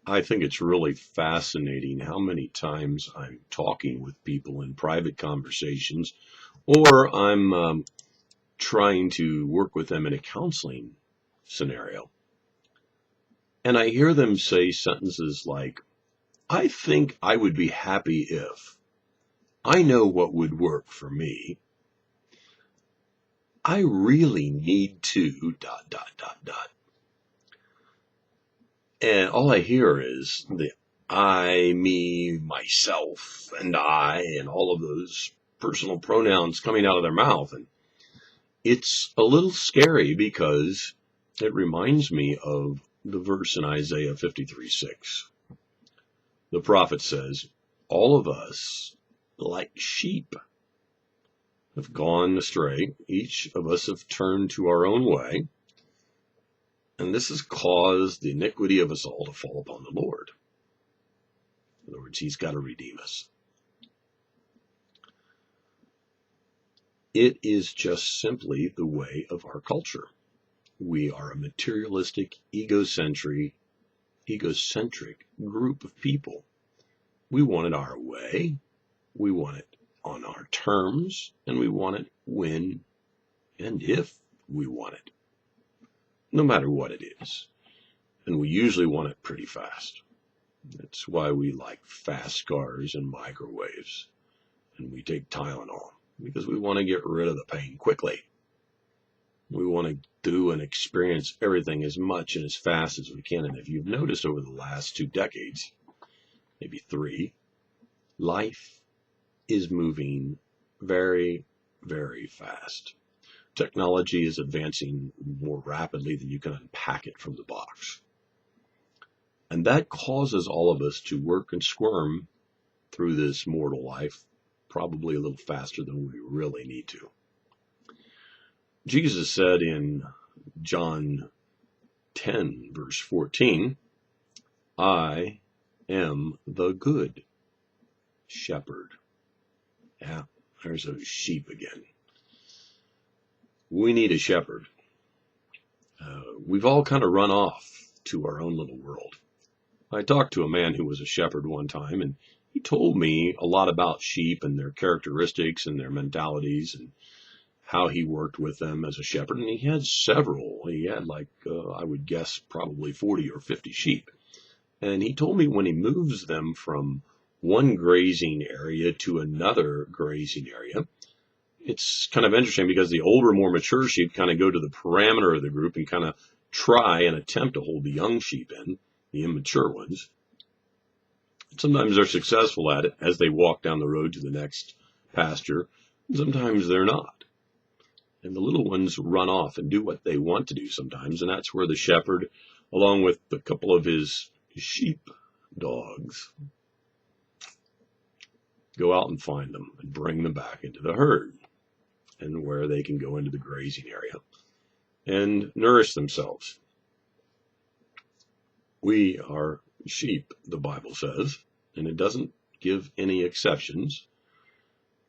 I think it's really fascinating how many times I'm talking with people in private conversations, or I'm trying to work with them in a counseling scenario. And I hear them say sentences like, I think I would be happy if, I know what would work for me, I really need to, dot, dot, dot, dot. And all I hear is the I, me, myself, and I, and all of those personal pronouns coming out of their mouth. And it's a little scary because it reminds me of the verse in Isaiah 53:6. The prophet says, all of us, like sheep, have gone astray. Each of us have turned to our own way. And this has caused the iniquity of us all to fall upon the Lord. In other words, he's got to redeem us. It is just simply the way of our culture. We are a materialistic, egocentric group of people. We want it our way, we want it on our terms, and we want it when and if we want it, no matter what it is. And we usually want it pretty fast. That's why we like fast cars and microwaves, and we take Tylenol, because we want to get rid of the pain quickly. We want to do and experience everything as much and as fast as we can. And if you've noticed over the last 2 decades, maybe 3, life is moving very, very fast. Technology is advancing more rapidly than you can unpack it from the box. And that causes all of us to work and squirm through this mortal life, probably a little faster than we really need to. Jesus said in John 10, verse 14, I am the good shepherd. Yeah, there's those sheep again. We need a shepherd. We've all kind of run off to our own little world. I talked to a man who was a shepherd one time, and he told me a lot about sheep and their characteristics and their mentalities and how he worked with them as a shepherd. And he had several. He had I would guess probably 40 or 50 sheep. And he told me when he moves them from one grazing area to another grazing area, it's kind of interesting because the older, more mature sheep kind of go to the parameter of the group and kind of try and attempt to hold the young sheep in, the immature ones. Sometimes they're successful at it as they walk down the road to the next pasture. Sometimes they're not. And the little ones run off and do what they want to do sometimes. And that's where the shepherd, along with a couple of his sheep dogs, go out and find them and bring them back into the herd, and where they can go into the grazing area and nourish themselves. We are sheep, the Bible says, and it doesn't give any exceptions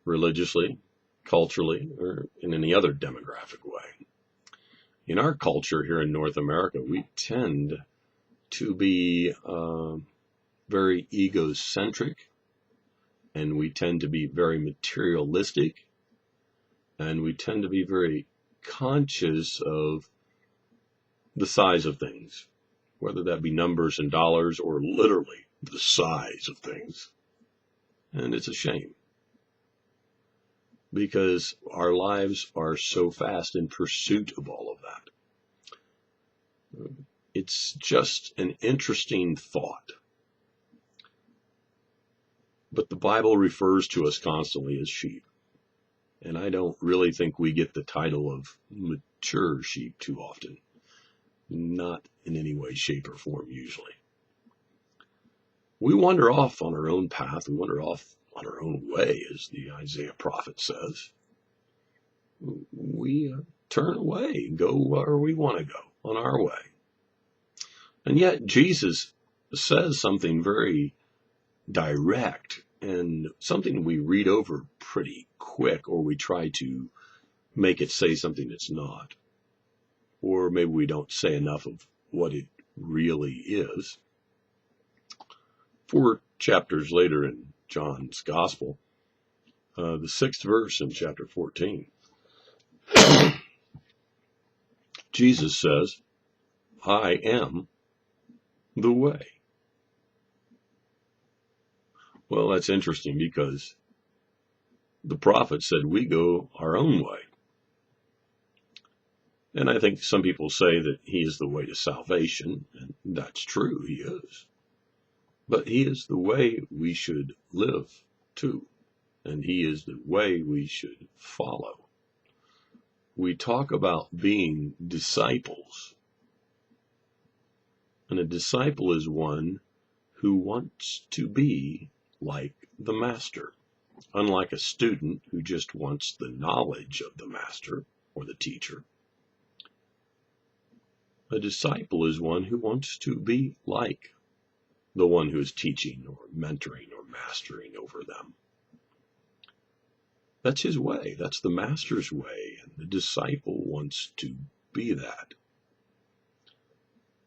religiously, culturally, or in any other demographic way. In our culture here in North America, we tend to be very egocentric, and we tend to be very materialistic, and we tend to be very conscious of the size of things, whether that be numbers and dollars or literally the size of things. And it's a shame, because our lives are so fast in pursuit of all of that. It's just an interesting thought. But the Bible refers to us constantly as sheep. And I don't really think we get the title of mature sheep too often. Not in any way, shape, or form usually. We wander off on our own path. We wander off on our own way, as the Isaiah prophet says. We turn away, go where we want to go, on our way. And yet Jesus says something very direct, and something we read over pretty quick, or we try to make it say something it's not. Or maybe we don't say enough of what it really is. 4 chapters later in John's Gospel, the 6th verse in chapter 14, Jesus says, I am the way. Well, that's interesting because the prophet said we go our own way. And I think some people say that he is the way to salvation, and that's true, he is. But he is the way we should live too, and he is the way we should follow. We talk about being disciples, and a disciple is one who wants to be like the master, unlike a student who just wants the knowledge of the master or the teacher. A disciple is one who wants to be like the one who is teaching or mentoring or mastering over them. That's his way. That's the master's way. And the disciple wants to be that.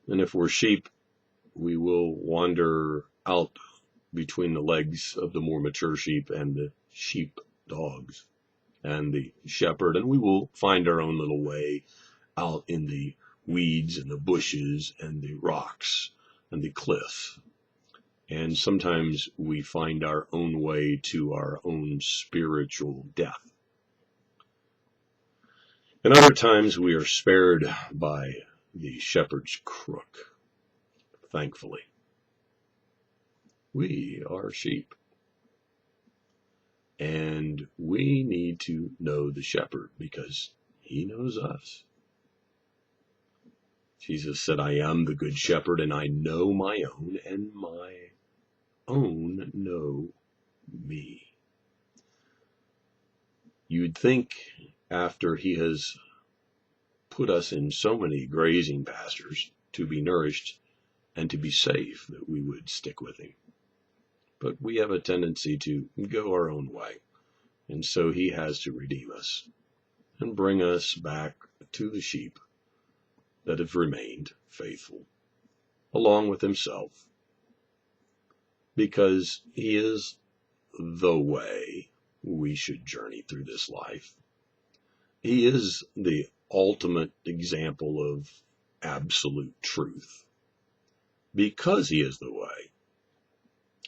And if we're sheep, we will wander out between the legs of the more mature sheep and the sheep dogs and the shepherd, and we will find our own little way out in the weeds and the bushes and the rocks and the cliffs. And sometimes we find our own way to our own spiritual death. And other times we are spared by the shepherd's crook, thankfully. We are sheep. And we need to know the shepherd because he knows us. Jesus said, I am the good shepherd, and I know my own, and my own know me. You'd think after he has put us in so many grazing pastures to be nourished and to be safe that we would stick with him. But we have a tendency to go our own way, and so he has to redeem us and bring us back to the sheep that have remained faithful, along with himself, because he is the way we should journey through this life. He is the ultimate example of absolute truth, because he is the way,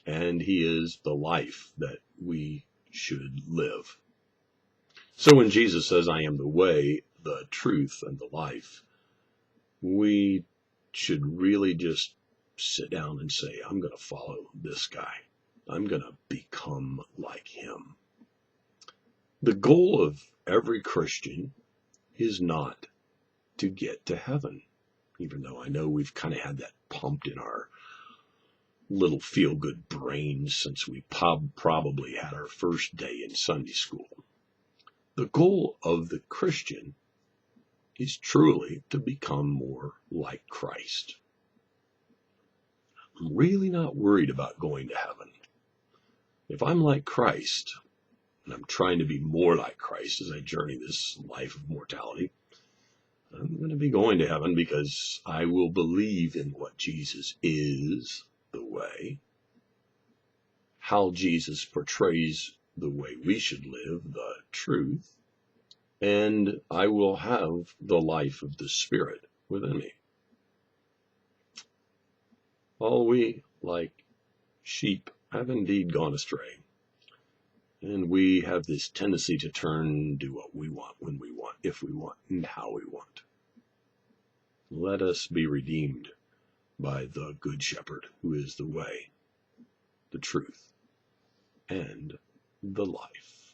and he is the life that we should live. So when Jesus says, I am the way, the truth, and the life, we should really just sit down and say, I'm going to follow this guy. I'm going to become like him. The goal of every Christian is not to get to heaven, even though I know we've kind of had that pumped in our little feel-good brains since we probably had our first day in Sunday school. The goal of the Christian is truly to become more like Christ. I'm really not worried about going to heaven. If I'm like Christ, and I'm trying to be more like Christ as I journey this life of mortality, I'm going to be going to heaven because I will believe in what Jesus is, the way, how Jesus portrays the way we should live, the truth, and I will have the life of the Spirit within me. All we, like sheep, have indeed gone astray, and we have this tendency to turn and do what we want, when we want, if we want, and how we want. Let us be redeemed by the Good Shepherd, who is the way, the truth, and the life.